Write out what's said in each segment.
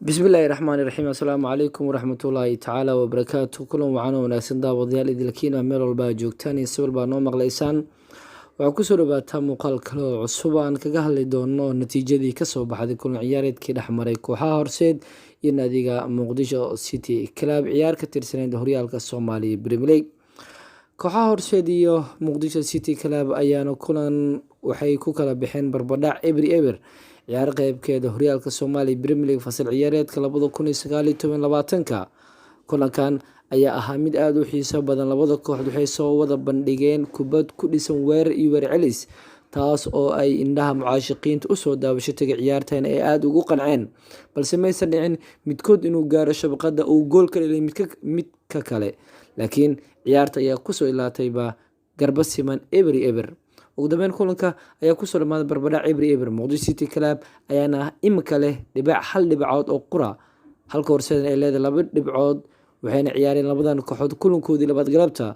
بسم الله الرحمن الرحيم السلام عليكم ورحمة الله تعالى وبركاته كلهم وعنا وناكسن داوديال إدلكينا ميل والبا joogtaan sawir baa noo maqlaysaan waxaa kusoo dhawaataa muuqaal kale oo cusub aan kaga hadli doono natiijadii kasoo baxday kulan ciyaareedkii dhexmaray kooxaha horseed iyo naadiga muqdisho city club ciyaar ka tirsaneyd horyaalka Soomaaliya Premier League kooxaha horseed iyo muqdisho city club ayaana kulan waxay ku kala bixeen barbadhac eber ciyaar qaybkeeda horyaalka Soomaaliya Premier League fasal ciyaareedka 2019-20 kulankan ayaa ahaa mid aad u xiiso badan labada kooxood waxay soo wada bandhigeen kubad ku dhisan weerar iyo weerar celis taas oo ay indhaha mucaashaqiinta u soo daawasho tagay ciyaartan ay aad ugu qanceen balse maysan dhicin midkood inuu gaaro shabaqada uu gool ka dhaliyay mid ka kale laakiin ciyaarta ayaa ku soo ilaatayba garba siman eber ugu dambeyn kulanka ayaa kusoo dhamaaday barbadhac eber Muqdisho City Club ayaana imika leh hal dhibcood oo qura halka horseed ay leedahay 2 dhibcood waxayna ciyaareen labadan kooxood kulankoodii labaad galabta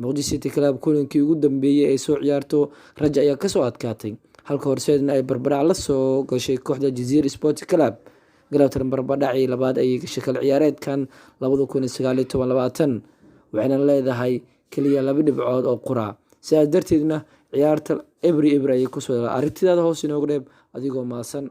Muqdisho City Club kulankii ugu dambeeyay ay soo ciyaarto Raja ayaa kasoo adkaatay halka horseedna ay barbadhac la soo gashay kooxda Jazeera Sports Club galabtan barbadhacii labaad ay gashay kala ciyaareedkan 2019-20 waxayna leedahay kaliya 2 dhibcood oo qura sidaas darteedna ciyaarta eber ay ku soo aragtidaada hoos inoogu dheeb adigoo maasan